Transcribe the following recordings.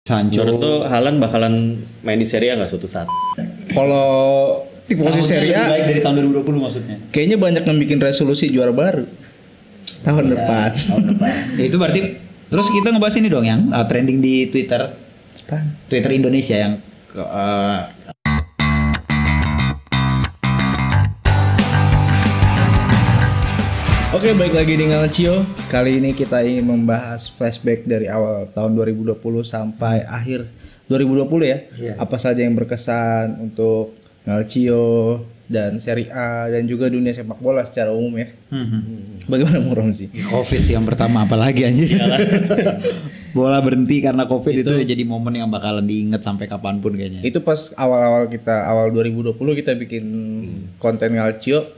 Sancho. Menurut tuh Haaland bakalan main di Serie A nggak suatu saat? Kalau di posisi Serie A baik dari tahun 2020 maksudnya. kayaknya banyak yang bikin resolusi juara baru tahun depan. Tahun depan. Ya, itu berarti terus kita ngebahas ini dong yang trending di Twitter. Twitter Indonesia yang Oke, baik lagi di Ngalcio. Kali ini kita ingin membahas flashback dari awal tahun 2020 sampai akhir 2020 ya. Iya. Apa saja yang berkesan untuk Ngalcio dan Serie A dan juga dunia sepak bola secara umum ya. Bagaimana Muram sih? Covid sih yang pertama apalagi anjir. Bola berhenti karena Covid itu jadi momen yang bakalan diinget sampai kapanpun kayaknya. Itu pas awal 2020 kita bikin konten Ngalcio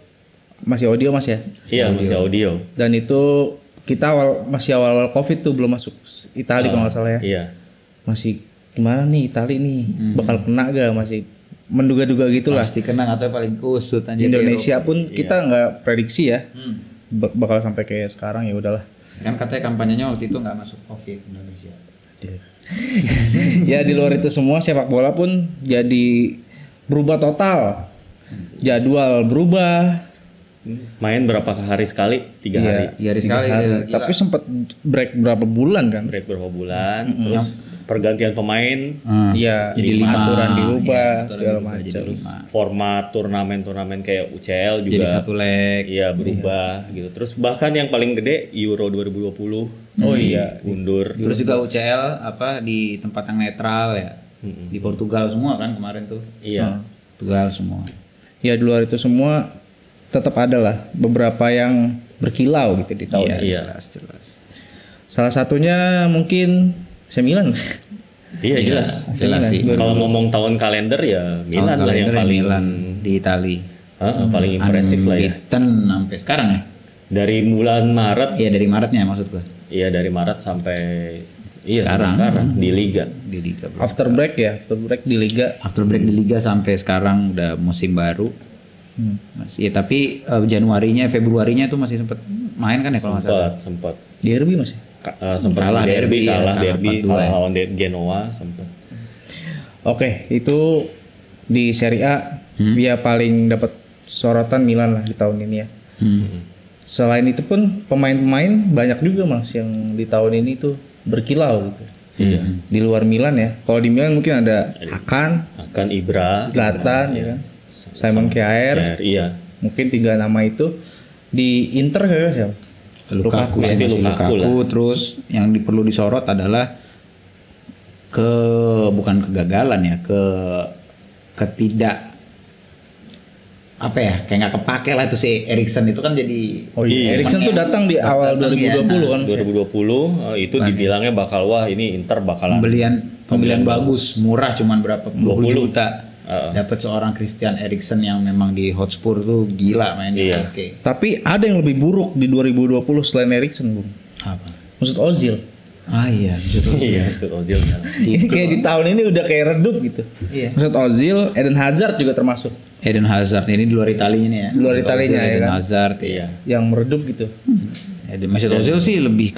masih audio Mas ya? Iya, masih audio. Dan itu kita masih awal Covid tuh belum masuk Italia kalau nggak salah ya. Iya. Masih gimana nih Italia nih bakal kena gak, masih menduga-duga gitulah. Pasti kena atau paling kusut anjir. Indonesia pun kita nggak prediksi ya bakal sampai kayak sekarang, ya udahlah. Kan katanya kampanyenya waktu itu nggak masuk Covid Indonesia. Ya di luar itu semua sepak bola pun jadi berubah total. Jadwal berubah. Main berapa hari sekali? 3 hari. 3 hari sekali. Gila. Tapi sempat break berapa bulan kan? Break berapa bulan, terus pergantian pemain, Iya, Jadi jadi 5. aturan dirubah Iya, segala aturan macam. jadi 5. format turnamen kayak UCL juga. Jadi satu leg. Iya, berubah gitu. Terus bahkan yang paling gede Euro 2020. Oh iya, Mundur. Terus juga UCL apa di tempat yang netral ya. Di Portugal semua kan kemarin tuh. Iya. Portugal semua. ya di luar itu semua tetap ada lah beberapa yang berkilau gitu di tahun ini. Iya. Jelas. Salah satunya mungkin AC Milan. Iya, jelas. Jelas sih. Kalau ngomong tahun kalender ya Milan Tahun lah yang kalender paling Milan di Itali. paling impresif lah ya. Unbeaten sampai sekarang ya. Dari bulan Maret, Iya dari Maretnya maksud gua. iya dari Maret sampai Sekarang. sampai sekarang di liga. Di Liga. After break di Liga. After break di Liga sampai sekarang udah musim baru. Masih ya, tapi Februarinya tuh masih sempet main kan ya kalau nggak salah. Sempat Derby masih. sempat Kalah derby, ya, kalah kalah derby 4-2 ya. lawan Genoa sempat. Oke, itu di Serie A dia paling dapat sorotan Milan lah di tahun ini ya. Selain itu pun pemain-pemain banyak juga Mas yang di tahun ini tuh berkilau gitu. Iya. Di luar Milan ya. Kalau di Milan mungkin ada Akan Ibra, Zlatan ya kan. Simon Kjaer. Iya. Mungkin 3 nama itu. Di Inter kayaknya siapa? Lukaku, ya, Pasti masih Lukaku Lukaku. Terus yang perlu disorot adalah bukan kegagalan ya, ketidak apa ya, kayak nggak kepake lah itu si Eriksen itu kan jadi. Oh iya, Eriksen tuh datang di awal 2020 kan. 2020 itu dibilangnya bakal wah ini Inter bakalan Pembelian bagus, murah cuman berapa 20 20 juta. Dapat seorang Christian Eriksen yang memang di Hotspur tuh gila mainnya. Iya. Oke. Tapi ada yang lebih buruk di 2020 selain Eriksen, Bung. Apa? Mesut Ozil. Ah iya, betul. Iya, Mesut Ozil. Ini kayak di tahun ini udah kayak redup gitu. Iya. Mesut Ozil, Eden Hazard juga termasuk. Eden Hazard ini di luar Italinya nih ya. Di luar Italinya ya Eden kan? Hazard ya. Iya. Yang meredup gitu. Mesut Ozil sih lebih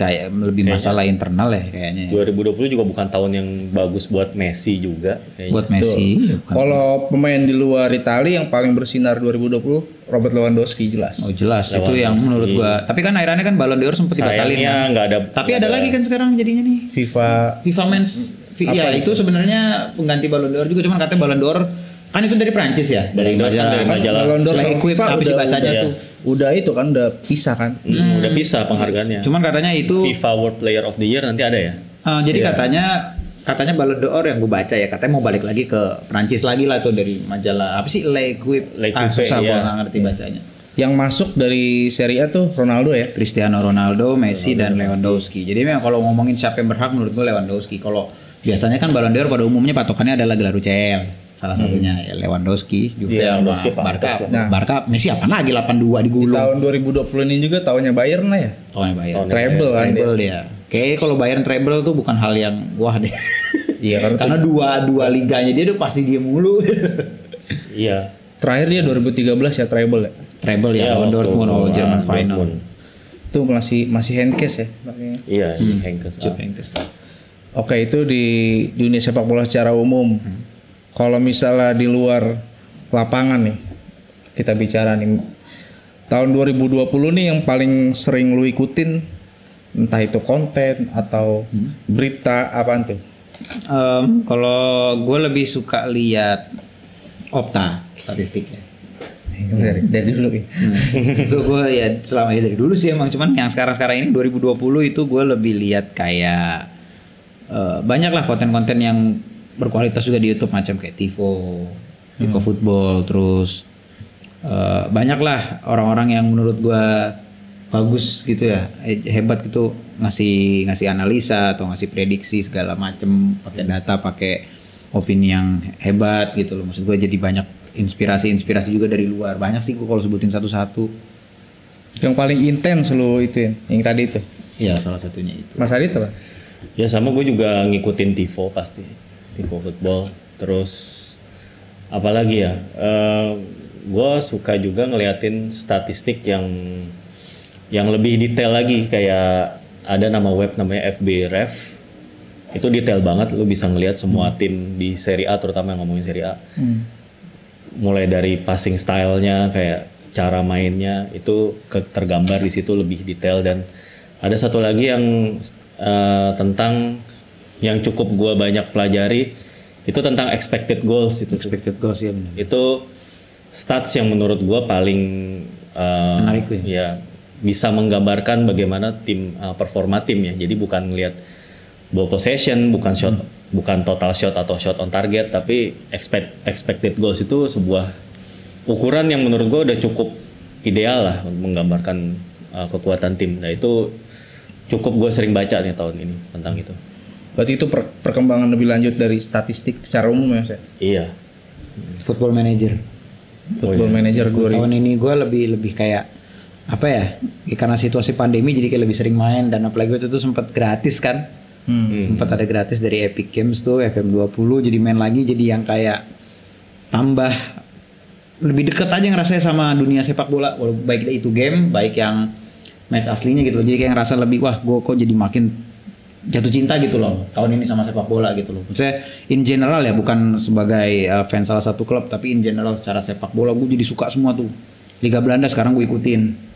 masalah internal ya kayaknya. 2020 juga bukan tahun yang bagus buat Messi juga kayaknya. Buat Messi. ya, bukan. Kalau pemain di luar Italia yang paling bersinar 2020 Robert Lewandowski jelas. Oh jelas itu yang menurut gua. Tapi kan akhirnya kan Ballon d'Or sempat dibatalin. Sayangnya Kan? nggak ada. Tapi ada lagi kan sekarang jadinya nih. FIFA Men's. Ya itu sebenarnya pengganti Ballon d'Or juga, cuman katanya Ballon d'Or kan itu dari Prancis ya, dari majalah. Ballon d'Or sama Equip, FIFA apa sih bahasanya udah- tuh? Udah itu kan udah pisah kan. Udah bisa penghargaannya. Cuman katanya itu FIFA World Player of the Year nanti ada ya? jadi katanya Ballon d'Or yang gue baca ya, katanya mau balik lagi ke Prancis lagi lah tuh dari majalah apa sih L'Equipe. Susah iya. gua nggak ngerti bacanya. Yang masuk dari Serie A tuh Ronaldo ya. Cristiano Ronaldo, Messi dan Lewandowski. Jadi memang kalau ngomongin siapa yang berhak menurut gue Lewandowski. Kalau biasanya kan Ballon d'Or pada umumnya patokannya adalah gelar UCL. Salah satunya ya Lewandowski, Juve Iya, sama Lewandowski Barca. pantas lah. Nah. Barca Messi apa lagi 82 Di digulung. tahun 2020 ini juga tahunnya Bayern lah ya. Oh ya Bayern. Treble kan dia. Treble dia. Kayaknya kalau Bayern treble tuh bukan hal yang wah deh. Iya Karena dua liganya dia tuh pasti dia mulu. Iya. Terakhir dia 2013 ya treble ya. Treble ya, lawan waktu Dortmund all German Dortmund. final. Itu masih handcase ya. makanya. Iya, Henkes. Jupp Heynckes. Oke, itu di dunia sepak bola secara umum. Kalau misalnya di luar lapangan nih, kita bicara nih, tahun 2020 nih yang paling sering lu ikutin, entah itu konten atau berita apaan tuh? Kalau gue lebih suka lihat Opta statistiknya. Itu dari dulu ya. Itu gue ya selama ini dari dulu sih emang, cuman yang sekarang ini 2020 itu gue lebih lihat kayak banyak lah konten-konten yang berkualitas juga di YouTube, macam kayak Tifo Football, terus banyak lah orang-orang yang menurut gue bagus gitu ya, hebat gitu, ngasih analisa atau ngasih prediksi segala macem, pakai data, pakai opini yang hebat gitu loh. Maksud gue jadi banyak inspirasi juga dari luar. Banyak sih gue kalau sebutin satu-satu. Yang paling intens lu itu yang tadi itu? Iya, salah satunya itu. Mas Adit apa? Ya sama, gue juga ngikutin Tifo pasti, Tifo Football. Terus apalagi ya, gue suka juga ngeliatin statistik yang lebih detail lagi, kayak ada nama web namanya FB Ref. Itu detail banget, lu bisa ngelihat semua tim di Serie A, terutama yang ngomongin Serie A. Mulai dari passing style-nya, kayak cara mainnya, itu tergambar di situ lebih detail. Dan ada satu lagi yang tentang yang cukup gue banyak pelajari, itu tentang expected goals. Expected goals ya benar. Itu stats yang menurut gue paling menarik ya, bisa menggambarkan bagaimana tim performa tim ya. Jadi bukan ngelihat ball possession, bukan shot, bukan total shot atau shot on target, tapi expected goals itu sebuah ukuran yang menurut gue udah cukup ideal lah untuk menggambarkan kekuatan tim. Nah itu cukup gue sering baca nih tahun ini tentang itu. Berarti itu perkembangan lebih lanjut dari statistik secara umum ya, Mas? Iya. Football Manager. Manager gue tahun ini gue lebih kayak apa ya? Karena situasi pandemi jadi kayak lebih sering main, dan apalagi waktu itu sempat gratis kan. Sempat ada gratis dari Epic Games tuh, FM20, jadi main lagi, jadi yang kayak tambah lebih deket aja ngerasanya sama dunia sepak bola, baik itu game, baik yang match aslinya gitu loh. Jadi kayak ngerasa lebih, wah gue kok jadi makin jatuh cinta gitu loh tahun ini sama sepak bola gitu loh. Maksudnya in general ya, bukan sebagai fans salah satu klub, tapi in general secara sepak bola gue jadi suka semua tuh. Liga Belanda sekarang gue ikutin.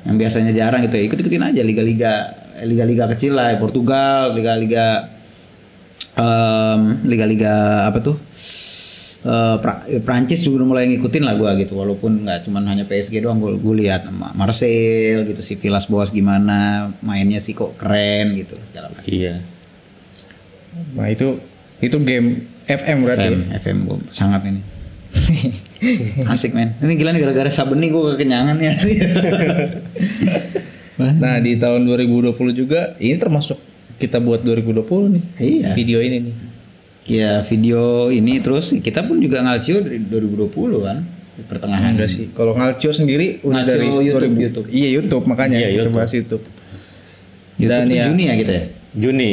Yang biasanya jarang gitu ya, ikut-ikutin aja liga-liga kecil lah, Portugal, liga-liga apa tuh, Prancis juga udah mulai ngikutin lah gue gitu, walaupun nggak cuman hanya PSG doang, gue lihat Marseille gitu, si Villas Boas gimana mainnya sih, kok keren gitu segala macam. Iya. Nah itu game FM berarti. FM gue sangat ini. Asik men. Ini gila nih, gara-gara Sabeni gue kekenyangan ya. Nah di tahun 2020 juga ini termasuk kita buat 2020 nih. Iya. Video ini nih. Ya video ini, terus kita pun juga Ngalcio dari 2020 kan, di pertengahan. Enggak sih. Kalau Ngalcio sendiri udah Ngalcio dari YouTube. Iya YouTube, makanya Iya, kita YouTube. bahas YouTube. Dan ya Juni ya kita ya. Juni.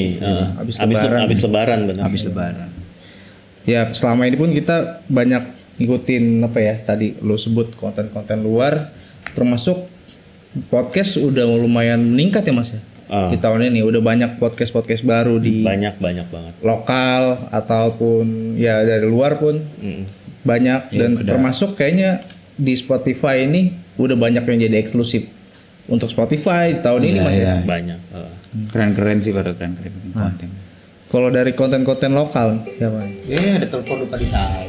Habis lebaran benar. Habis lebaran. Ya selama ini pun kita banyak ngikutin apa ya, tadi lo sebut konten-konten luar, termasuk podcast udah lumayan meningkat ya Mas ya. Di tahun ini udah banyak podcast baru di banyak banget. lokal ataupun ya dari luar pun banyak, dan termasuk kayaknya di Spotify ini udah banyak yang jadi eksklusif untuk Spotify di tahun ini Mas ya. Banyak. Keren-keren sih, pada keren-keren konten. Kalau dari konten-konten lokal ya Pak. Ya ada telepon lupa di saya.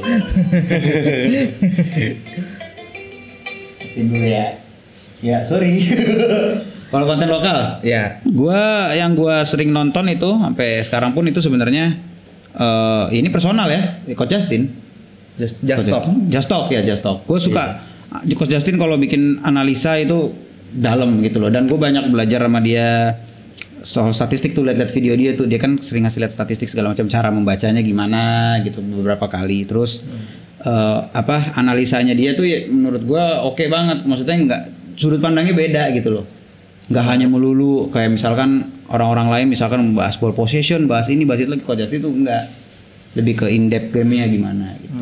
Dulu ya. Ya sorry. Kalau konten lokal, Ya. yang gua sering nonton itu sampai sekarang pun itu sebenarnya ini personal ya, Coach Justin. Just Talk. Just Talk. Gue suka Coach Justin kalau bikin analisa itu dalam gitu loh, dan gue banyak belajar sama dia soal statistik tuh, lihat video dia tuh, dia kan sering ngasih lihat statistik segala macam, cara membacanya gimana gitu beberapa kali. Terus analisanya dia tuh ya, menurut gue oke banget, maksudnya nggak, sudut pandangnya beda gitu loh, nggak hanya melulu kayak misalkan orang-orang lain misalkan membahas ball possession, bahas ini bahas itu lagi. Coach Justin tuh nggak, lebih ke in depth game-nya gimana gitu.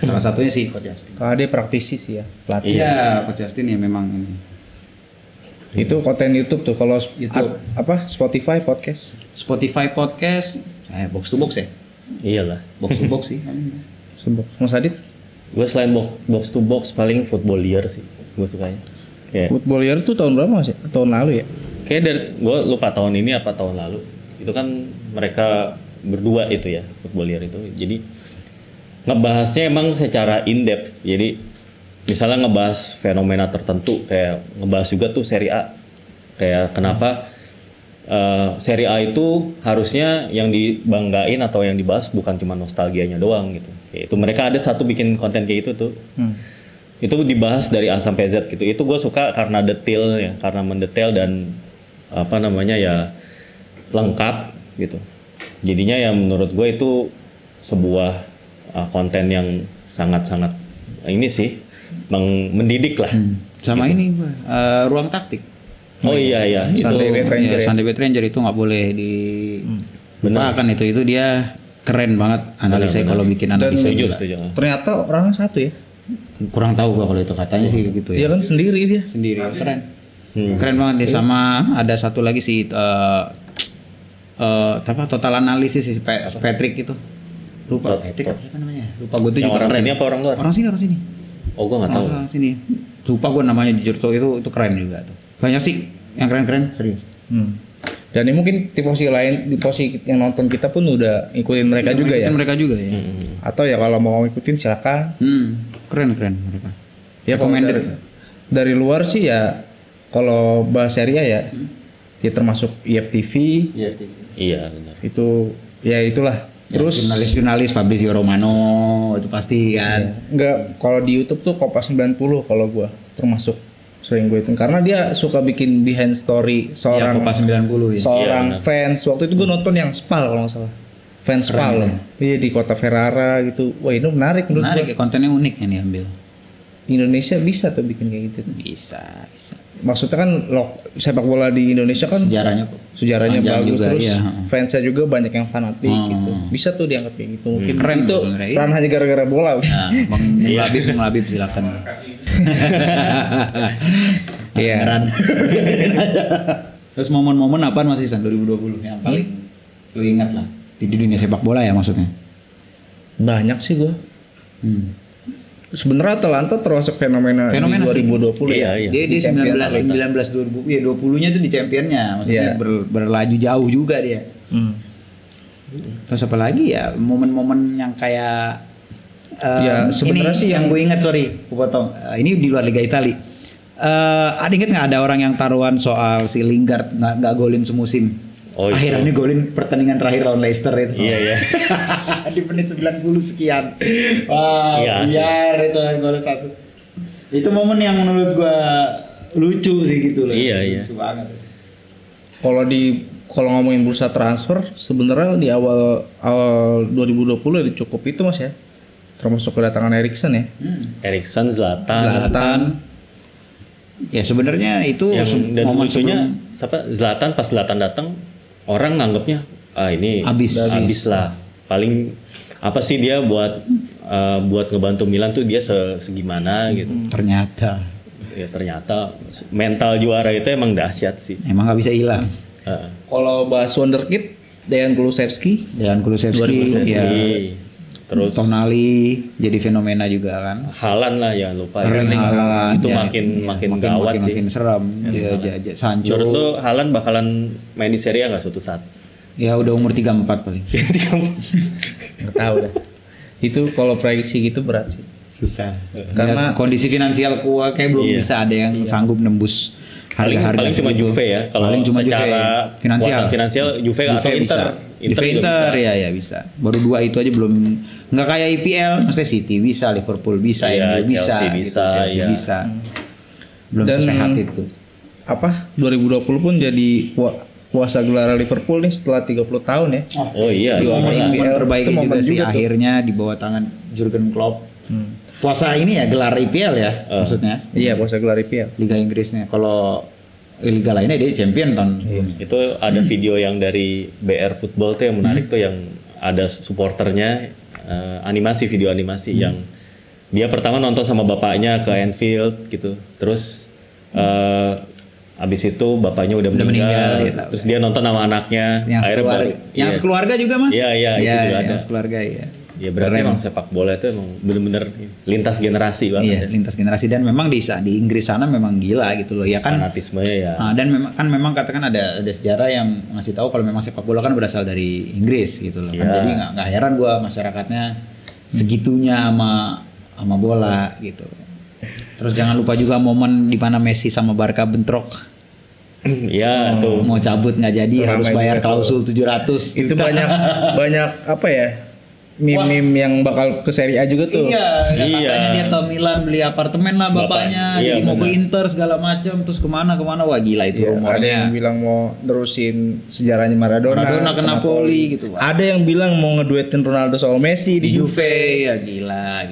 Salah satunya sih Coach Justin. Kalau dia praktisi sih ya, pelatih. Iya, Coach Justin ya memang ini. Itu konten YouTube tuh. Kalau YouTube. Spotify podcast. Spotify podcast, box to box ya. Iyalah. Box to box sih. Sebut. Mas Adit? Gue selain box to box paling Footballier sih. Gue sukanya. Kayak Footballier tuh tahun berapa Mas? Tahun lalu ya? kayak dari gue lupa tahun ini apa tahun lalu. Itu kan mereka berdua itu ya, Footballier itu. Jadi ngebahasnya emang secara in-depth. Jadi misalnya ngebahas fenomena tertentu, kayak ngebahas juga tuh Serie A. Kayak kenapa Serie A itu harusnya yang dibanggain atau yang dibahas bukan cuma nostalgianya doang gitu. Kayak itu mereka ada satu bikin konten kayak itu tuh. Itu dibahas dari A sampai Z gitu. Itu gue suka karena detail ya, karena mendetail dan apa namanya ya lengkap gitu. Jadinya ya menurut gue itu sebuah konten yang sangat-sangat ini sih mendidik lah. Sama gitu. ini ruang taktik. Oh iya itu Sunday Bad Ranger ya? Sunday Bad Ranger itu nggak boleh di lupakan itu dia keren banget analisa kalau bikin analisa juga. setuju. Ternyata orangnya satu ya? Kurang tahu gua kalau itu katanya sih gitu Dia ya. kan sendiri dia. Sendiri keren. Keren banget dia sama ada satu lagi sih total analisis si Patrick itu. Lupa Patrick apa namanya? Lupa gua tuh Yang juga orang keren. sini apa orang luar? Orang sini. Oh gue nggak tahu. Orang sini. Lupa gua namanya jujur tuh itu keren juga tuh. Banyak sih yang keren-keren serius. Dan ini mungkin tifosi yang nonton kita pun udah ikutin mereka juga ya. Mereka juga ya. Atau ya kalau mau ikutin silakan. Keren mereka. Ya kalau dari luar sih ya kalau bahas Serie A ya ya termasuk IFTV Iya benar. itu ya itulah. Terus jurnalis Fabrizio Romano itu pasti kan. enggak kalau di YouTube tuh Kompas 90 kalau gua termasuk sering gue itu karena dia suka bikin behind story seorang Kompas 90 ya. seorang fans. Waktu itu gue nonton yang Spal kalau nggak salah. Fans Spal loh. Iya di kota Ferrara gitu. Wah ini menarik menurut gue. Menarik ya, kontennya unik yang diambil. Indonesia bisa tuh bikin kayak gitu tuh. Bisa. Maksudnya kan sepak bola di Indonesia kan sejarahnya panjang bagus juga, terus iya. fansnya juga banyak yang fanatik gitu. Bisa tuh diangkat kayak gitu. Mungkin Keren itu sebenarnya. peran hanya gara-gara bola. Nah, Bang Labib silakan. Iya. Terus momen-momen apaan Mas Isan 2020 yang paling lu ingat lah di dunia sepak bola ya maksudnya? Banyak sih gue. Sebenarnya Atalanta termasuk fenomena di sih. 2020 ya. Iya. Dia 19 2000 ya 20-nya tuh di championnya maksudnya berlaju jauh juga dia. Terus apa lagi ya momen-momen yang kayak Ya, sebenarnya ini sih yang gue ingat sorry, gue potong. Ini di luar Liga Italia. Ada inget nggak ada orang yang taruhan soal si Lingard nggak golin semusim? Oh, itu. Akhirnya golin pertandingan terakhir lawan Leicester itu. Iya. Di menit 90 sekian. Wah, biar itu gol satu. Itu momen yang menurut gue lucu sih gitu loh. Iya. Lucu banget. Kalau ngomongin bursa transfer sebenarnya di awal 2020 udah cukup itu Mas ya. Termasuk kedatangan Eriksen ya. Eriksen, Zlatan. Ya sebenarnya itu Dan momen lucunya Zlatan pas Zlatan datang orang nganggapnya ini habis lah. Paling apa sih dia buat ngebantu Milan tuh dia segimana gitu. Ternyata mental juara itu emang dahsyat sih. emang nggak bisa hilang. Kalau bahas wonderkid Dejan Kulusevski Dan Kulusevski ya. Terus Tonali jadi fenomena juga kan. Haaland lah ya lupa. Haaland, Itu ya, makin gawat sih. Makin serem. Sancho. Menurut lo Haaland bakalan main di Serie A nggak suatu saat? Ya udah umur 34 paling. nggak tahu dah. Itu kalau proyeksi gitu berat sih. Susah. Karena kondisi finansial gua kayak belum bisa ada yang sanggup nembus harga-harga. Paling cuma Juve ya. Kalau secara finansial Juve atau Inter. Inter ya bisa. Baru dua itu aja belum nggak kayak IPL, maksudnya City bisa, Liverpool bisa, MU bisa, Chelsea bisa. Belum sesehat itu. 2020 pun jadi puasa gelar Liverpool nih setelah 30 tahun ya. Oh iya. Momen terbaik itu juga sih juga akhirnya di bawah tangan Jurgen Klopp. Puasa ini ya gelar IPL ya maksudnya. Iya, puasa gelar IPL. Liga Inggrisnya. Kalau liga lainnya dia champion tahun sebelumnya. Itu ada video yang dari BR Football tuh yang menarik tuh yang ada supporternya video animasi yang dia pertama nonton sama bapaknya ke Anfield gitu. Terus Abis itu bapaknya udah meninggal gitu. terus dia nonton sama anaknya. Yang sekeluarga juga Mas? Iya, itu juga ada. Yang sekeluarga ya. Ya berarti emang sepak bola itu emang bener-bener lintas generasi banget. Iya, lintas generasi dan memang di Inggris sana memang gila gitu loh. Ya kan fanatismenya ya. Dan memang katakan ada sejarah yang ngasih tahu kalau memang sepak bola kan berasal dari Inggris gitu loh. Kan jadi nggak heran gua masyarakatnya segitunya sama bola gitu. Terus jangan lupa juga momen di mana Messi sama Barca bentrok. Iya tuh. Mau cabut nggak jadi harus bayar klausul 700. Itu banyak apa ya? Meme yang bakal ke Serie A juga tuh. Iya. Katanya dia ke Milan beli apartemen lah bapaknya, jadi mau ke Inter segala macam, terus kemana wah gila itu rumornya. Ada yang bilang mau nerusin sejarahnya Maradona ke Napoli gitu. Ada yang bilang mau ngeduetin Ronaldo sama Messi di Juve. Ya gila.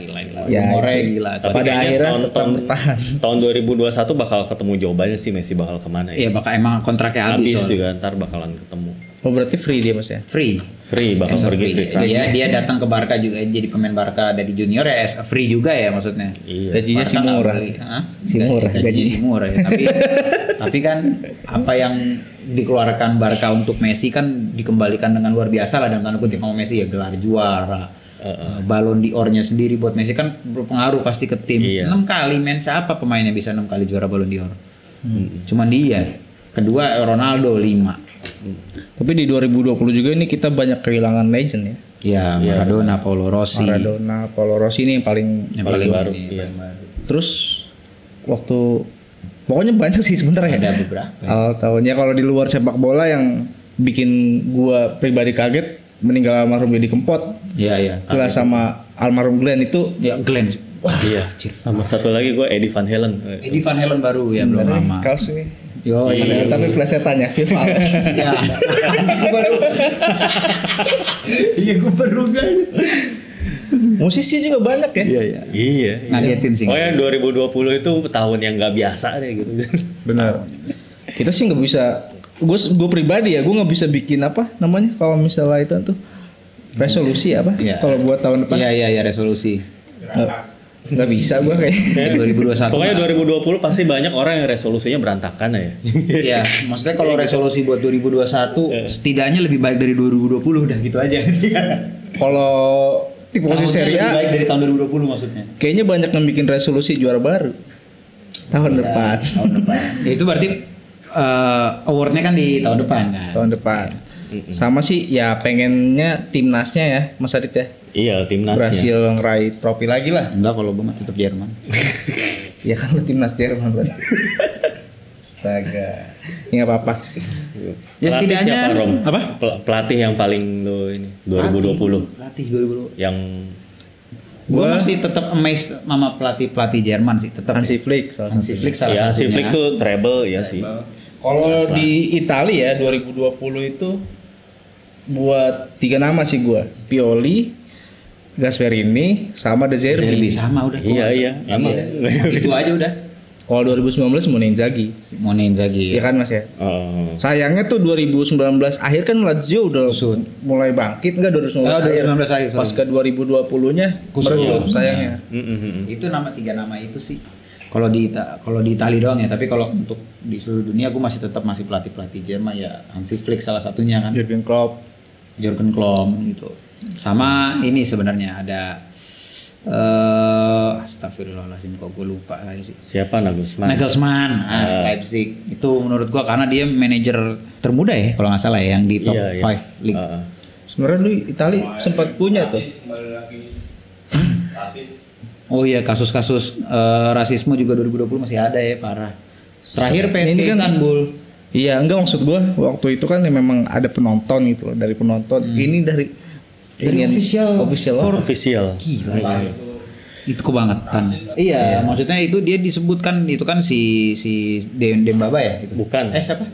Ya, rumornya gila. Tapi pada akhirnya tetap bertahan. Tahun 2021 bakal ketemu jawabannya sih Messi bakal kemana ya. Iya bakal emang kontraknya habis juga ntar bakalan ketemu. Oh berarti free dia Mas ya? Free bakal pergi free transfer. Dia datang ke Barca juga jadi pemain Barca dari junior ya free juga ya maksudnya. Iya. Gajinya sih murah. Gajinya sih murah ya. Tapi kan apa yang dikeluarkan Barca untuk Messi kan dikembalikan dengan luar biasa lah dalam tanda kutip sama Messi ya, gelar juara. Ballon d'Or-nya sendiri buat Messi kan berpengaruh pasti ke tim. 6 kali men, siapa pemain yang bisa 6 kali juara Ballon d'Or? Cuman dia. Kedua Ronaldo 5. Tapi di 2020 juga ini kita banyak kehilangan legend ya. Iya, Maradona, Paolo Rossi ini yang paling baru. Terus waktu pokoknya banyak sih sebenarnya. Ada beberapa. Tahunnya kalau di luar sepak bola yang bikin gua pribadi kaget meninggal almarhum Deddy Kempot. Iya. Kelas sama almarhum Glenn itu. Ya Glenn. Wah, iya. Sama satu lagi gue Eddie Van Halen. Eddie Van Halen baru ya belum lama. Kaos ini. Yo, tapi plesetannya FIFA. Ya. Iya, gue baru kan. Musisi juga banyak ya. Iya. Ngagetin sih. Oh ya 2020 itu tahun yang nggak biasa deh gitu. Benar. Kita sih nggak bisa. Gue pribadi ya, gue nggak bisa bikin apa namanya kalau misalnya itu tuh resolusi apa? Kalau buat tahun depan. Iya resolusi. Nggak bisa gue kayak 2021. Pokoknya 2020 pasti banyak orang yang resolusinya berantakan ya. Iya, maksudnya kalau resolusi buat 2021 setidaknya lebih baik dari 2020 udah gitu aja. Kalau di posisi Serie A lebih baik dari tahun 2020 maksudnya. Kayaknya banyak yang bikin resolusi juara baru tahun depan. Ya, itu berarti awardnya kan di tahun depan kan. Tahun depan. Sama sih ya pengennya timnasnya ya Mas Adit ya. Iya timnas berhasil ngeraih trofi lagi lah. Enggak, kalau gue mah tetap Jerman. Ya kan lu timnas Jerman berarti. Astaga. Ya nggak apa-apa. Ya setidaknya apa? Pelatih yang paling lo ini 2020. Pelatih 2020. Yang gue masih tetap amazed sama pelatih Jerman sih tetap. Hansi Flick salah satunya. Hansi Flick tuh treble ya sih. Kalau di Italia ya 2020 itu buat 3 nama sih gua. Pioli, Gasperini, sama De Zerbi. Sama udah. Iya. Emang itu aja udah. Kalau 2019 mau Inzaghi. Iya kan Mas ya? Sayangnya tuh 2019 akhir kan Lazio udah mulai bangkit enggak 2019 akhir. Pas ke 2020-nya meredup sayangnya. Itu 3 nama itu sih. Kalau di Italia doang ya, tapi kalau untuk di seluruh dunia gue masih pelatih Jerman ya. Hansi Flick salah satunya kan. Jurgen Klopp gitu. Sama ini sebenarnya ada astagfirullahaladzim kok gue lupa lagi sih. Siapa Nagelsmann Leipzig. Itu menurut gue karena dia manajer termuda ya kalau nggak salah ya yang di top 5 league. Sebenarnya dulu Italia sempat punya tuh. Oh iya, kasus-kasus rasisme juga 2020 masih ada ya, parah. Terakhir PSG ini kan Istanbul. Iya, enggak maksud gua waktu itu kan memang ada penonton gitu loh, dari penonton. Ini dari official. Gila. Itu kebangetan. Iya, maksudnya itu dia disebutkan itu kan si Dembaba ya itu. Bukan. Siapa?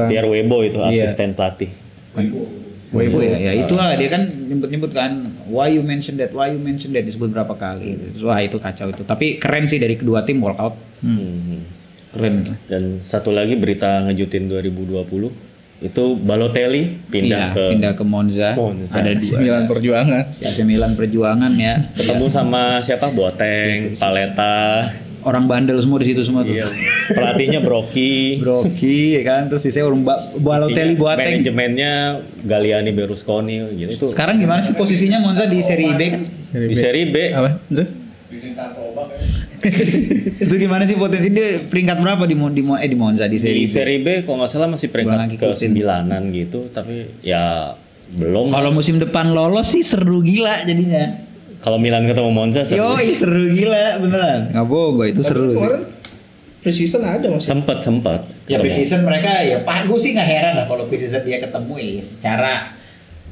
Pierre Webo itu asisten pelatih. Webo ya itulah dia kan nyebut kan why you mention that disebut berapa kali. Wah itu kacau itu. Tapi keren sih dari kedua tim walkout. Keren. Dan satu lagi berita ngejutin 2020 itu Balotelli pindah ke Monza. Ada Milan Perjuangan. Si AC Milan Perjuangan ya. Ketemu sama siapa? Boateng, Paletta. orang bandel semua di situ semua tuh. Iya. Pelatihnya Brocky. Brocky ya kan, terus sisanya orang Balotelli, Boateng. Manajemennya Galliani, Berlusconi gitu. Itu Sekarang gimana sih posisinya Monza di Serie B kan? di Serie B. Apa? Itu? Itu gimana sih potensi dia peringkat berapa di Monza di Di Serie B? Serie B kalau nggak salah masih Gua lagi peringkat ikutin. ke-9 gitu, tapi ya belum. Kalau musim depan lolos sih seru gila jadinya. Kalau Milan ketemu Monza Yoi seru gila beneran. Nggak bohong gue itu seru sih. Kemarin preseason ada masih. sempat. Ya preseason mereka ya Pak gue sih nggak heran lah kalau preseason dia ketemu ya secara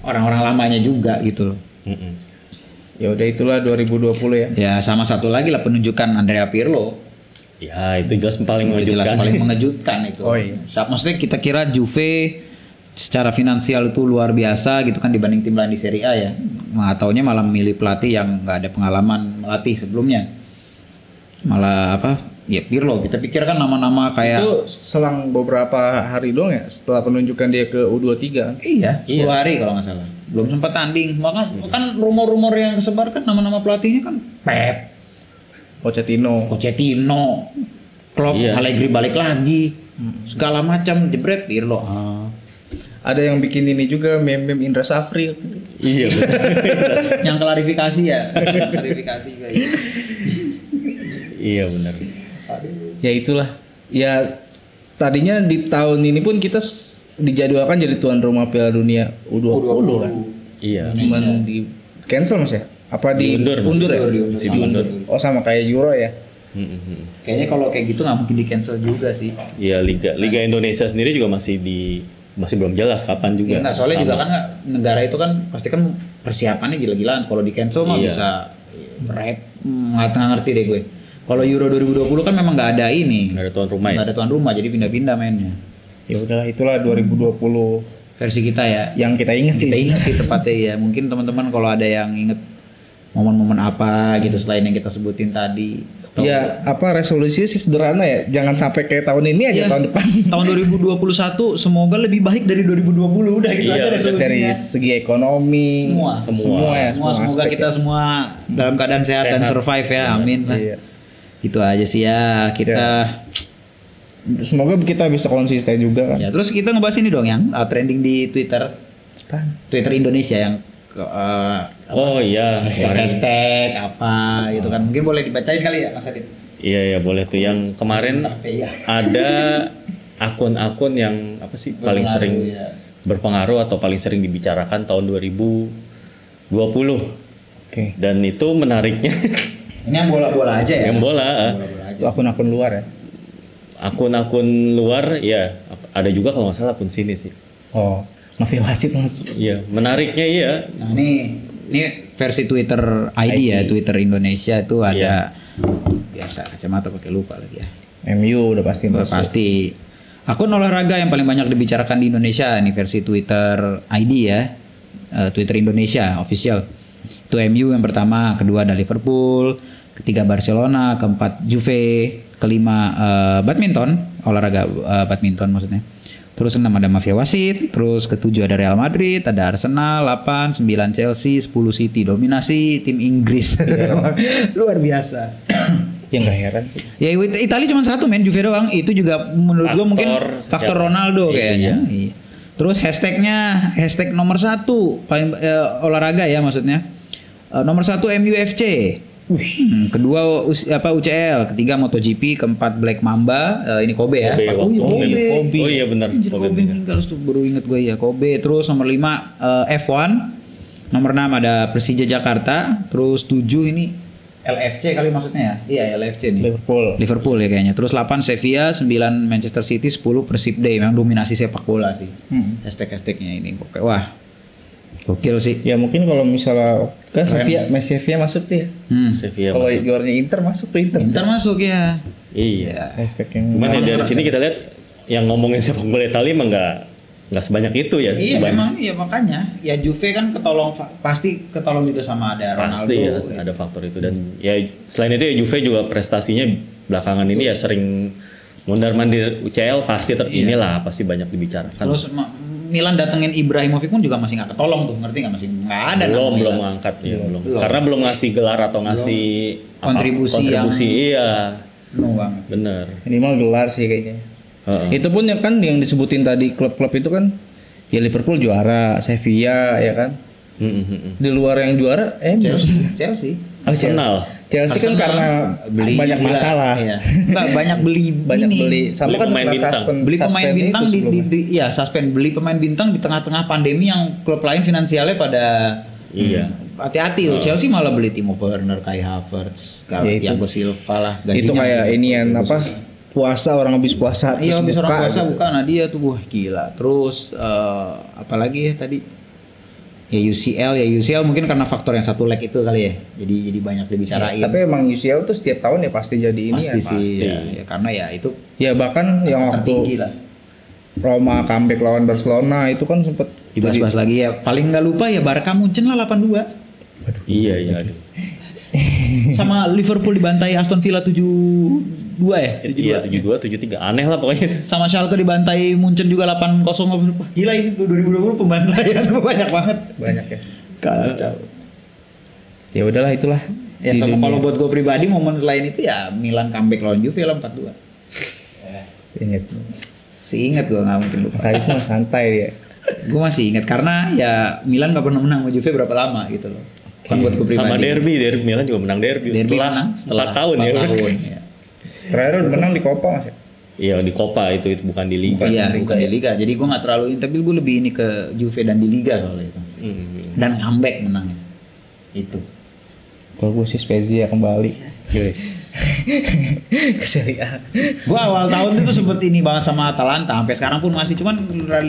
orang-orang lamanya juga gitu loh. Mm-mm. Ya udah itulah 2020 ya. Ya sama satu lagi lah penunjukan Andrea Pirlo. Ya itu jelas paling Itu jelas mengejutkan. paling mengejutkan itu. Oh iya. Maksudnya kita kira Juve secara finansial itu luar biasa gitu kan dibanding tim lain di Serie A ya. Nggak taunya malah milih pelatih yang nggak ada pengalaman melatih sebelumnya. Malah apa? Ya Pirlo. Kita pikir kan nama-nama kayak Itu selang beberapa hari doang ya setelah penunjukan dia ke U23. iya 10 hari kalau nggak salah. Belum sempat tanding. Maka kan rumor-rumor yang kesebar kan nama-nama pelatihnya kan Pep, Pochettino. Klopp, Iya. Allegri balik lagi. Segala macam jebret Pirlo. Ada yang bikin ini juga meme Indra Safri. Iya benar. Yang klarifikasi ya. Klarifikasi kayak gitu. Iya benar. Ya itulah. Ya tadinya di tahun ini pun kita dijadwalkan jadi tuan rumah Piala Dunia U20 kan. Iya. Cuman di cancel Mas ya? Apa Diundur, diundur ya? masih diundur. Oh sama kayak Euro ya. Kayaknya kalau kayak gitu nggak mungkin di cancel juga sih. Iya Liga Indonesia sendiri juga masih belum jelas kapan juga. Iya nggak, soalnya Sama. juga kan nggak, negara itu kan pasti kan persiapannya gila-gilaan. Kalau di cancel mah Iya. bisa nggak ngerti deh gue. Kalau Euro 2020 kan memang nggak ada ini. Nggak ada tuan rumah ya. Nggak ada tuan rumah jadi pindah-pindah mainnya. Ya udahlah itulah 2020 Versi kita ya. yang kita ingat sih. Kita ingat sih tepatnya ya. Mungkin teman-teman kalau ada yang inget momen-momen apa gitu selain yang kita sebutin tadi. Atau- Ya apa resolusinya sih sederhana ya. Jangan sampai kayak tahun ini aja Iya. tahun depan. Tahun 2021 semoga lebih baik dari 2020 udah gitu Iya, aja resolusinya. Dari segi ekonomi. Semua. ya. Semua semoga aspek kita ya. semua dalam keadaan sehat dan survive ya. Amin. Lah. Iya. Itu aja sih ya kita. Semoga kita bisa konsisten juga kan. Ya terus kita ngebahas ini dong yang trending di Twitter. Twitter Indonesia yang Oh iya. hashtag apa gitu kan. Mungkin boleh dibacain kali ya Mas Adit. Iya boleh tuh yang kemarin Iya. ada akun-akun yang apa sih paling sering ya. berpengaruh atau paling sering dibicarakan tahun 2020. Oke. Dan itu menariknya Ini yang bola-bola aja ya. yang bola Bola-bola aja. Itu akun-akun luar ya. akun-akun luar ya ada juga kalau nggak salah akun sini sih. Oh, mafia wasit Mas. Iya menarik iya. Nah ini versi Twitter ID ya, Twitter Indonesia itu ada biasa kacamata pakai lupa lagi ya. MU udah pasti masuk. Pasti. Akun olahraga yang paling banyak dibicarakan di Indonesia ini versi Twitter ID ya, Twitter Indonesia official. Itu MU yang pertama, kedua ada Liverpool, ketiga Barcelona, keempat Juve, kelima badminton, olahraga badminton maksudnya. Terus 6 ada mafia wasit, terus ke-7 ada Real Madrid, ada Arsenal, 8, 9 Chelsea, 10 City, dominasi tim Inggris. Luar biasa. Ya nggak heran sih. Ya Italia cuma satu men, Juve doang. Itu juga menurut gua mungkin faktor Ronaldo kayaknya. Iya. Terus hashtag nomor 1 paling olahraga ya maksudnya. Nomor 1 MUFC. Kedua UCL, ketiga MotoGP, keempat Black Mamba, ini Kobe ya. Kobe. Oh iya benar. Anjir, Kobe meninggal tuh baru inget gue ya Kobe. Terus nomor 5 F1, nomor 6 ada Persija Jakarta, terus 7 ini LFC kali maksudnya ya. Iya LFC nih. Liverpool ya kayaknya. Terus 8 Sevilla, 9 Manchester City, 10 Persib Day. Memang dominasi sepak bola sih. Hashtagnya ini. Wah. Gokil sih. Ya mungkin kalau misalnya kan Sevilla masuk tuh ya. Sevilla Kalau juaranya Inter masuk tuh Inter. Inter masuk ya. Iya. Hashtag yang Cuman ya dari sini kita lihat yang ngomongin sepak bola Italia emang nggak sebanyak itu ya. Iya memang iya makanya ya Juve kan pasti ketolong juga sama ada Ronaldo. Pasti ya ada faktor itu dan ya selain itu ya Juve juga prestasinya belakangan ini ya sering mondar-mandir UCL pasti inilah pasti banyak dibicarakan. Terus Milan datengin Ibrahimovic pun juga masih nggak ketolong tuh, ngerti nggak, masih nggak ada. Belum angkat ya belum. Karena belum ngasih gelar atau ngasih kontribusi iya. penuh banget. Bener. Minimal gelar sih kayaknya. Itu pun yang kan yang disebutin tadi klub-klub itu kan ya Liverpool juara, Sevilla ya kan. Di luar yang juara Chelsea. Arsenal. Chelsea kan karena banyak gila. masalah. Iya. Enggak banyak beli Sama Beli kan pemain kena bintang. beli pemain suspend bintang itu sebelumnya. suspend beli pemain bintang di tengah-tengah pandemi yang klub lain finansialnya pada Iya. hati-hati loh. Chelsea malah beli Timo Werner, Kai Havertz, Thiago Silva lah. Itu kayak ini yang apa? Puasa orang habis puasa Iya, habis orang puasa gitu. buka. Nah dia tuh wah gila. Terus apalagi ya tadi? Ya UCL mungkin karena faktor yang satu leg itu kali ya. Jadi banyak dibicarain. Tapi emang UCL tuh setiap tahun ya pasti jadi ini pasti ya. sih. Ya, karena ya itu Ya bahkan yang tertinggi waktu lah. Roma comeback lawan Barcelona itu kan sempet Dibahas-bahas lagi ya. Paling nggak lupa ya Barca Munchen lah 8-2. Iya. Aduh. Sama Liverpool dibantai Aston Villa 7-2 ya? Iya 72, 73. Aneh lah pokoknya itu. Sama Schalke dibantai Munchen juga 8-0. Wah, gila ini 2020 pembantaian banyak banget. banyak ya. Kacau. Ya udahlah itulah. Ya Di sama dunia. kalau buat gue pribadi momen selain itu ya Milan comeback lawan Juve lah 4-2. Ingat. Ingat gue nggak mungkin lupa. Saat itu mah santai dia. Gue masih ingat karena ya Milan nggak pernah menang sama Juve berapa lama gitu loh. Kan buat gue pribadi. Sama derby Milan juga menang derby. Setelah tahun ya. Tahun, ya. Terakhir menang di Copa Mas ya? Iya di Copa itu bukan di Liga. Iya bukan di Liga. Jadi gue nggak terlalu tapi gue lebih ini ke Juve dan di Liga soalnya itu. Dan comeback menangnya. Itu. Kalau gue sih Spezia kembali. Guys. Ke Serie A. Gue awal tahun itu sempet ini banget sama Atalanta. Sampai sekarang pun masih cuman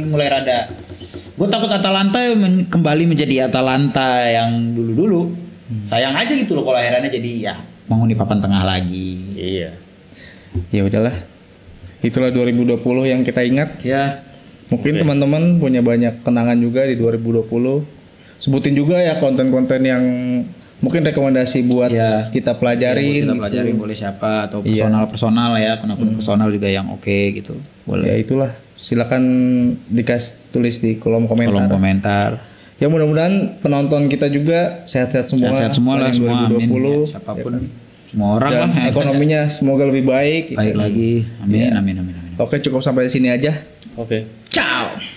mulai rada. Gue takut Atalanta kembali menjadi Atalanta yang dulu-dulu. Sayang aja gitu loh kalau akhirnya jadi ya menghuni papan tengah lagi. Iya. Ya udahlah. Itulah 2020 yang kita ingat. Ya. Mungkin teman-teman punya banyak kenangan juga di 2020. Sebutin juga ya konten-konten yang mungkin rekomendasi buat Ya. kita pelajarin. Kita pelajarin boleh siapa atau personal ya, akun personal juga yang oke gitu. Boleh. Ya itulah. Silakan tulis di kolom komentar. Kolom komentar. Ya mudah-mudahan penonton kita juga sehat-sehat semua. Sehat semua lah semua. 2020. Amin. Ya, siapapun. Semua orang Dan lah. ekonominya semoga lebih baik. Baik lagi. Amin, Ya. amin. Oke, cukup sampai sini aja. Oke. Ciao.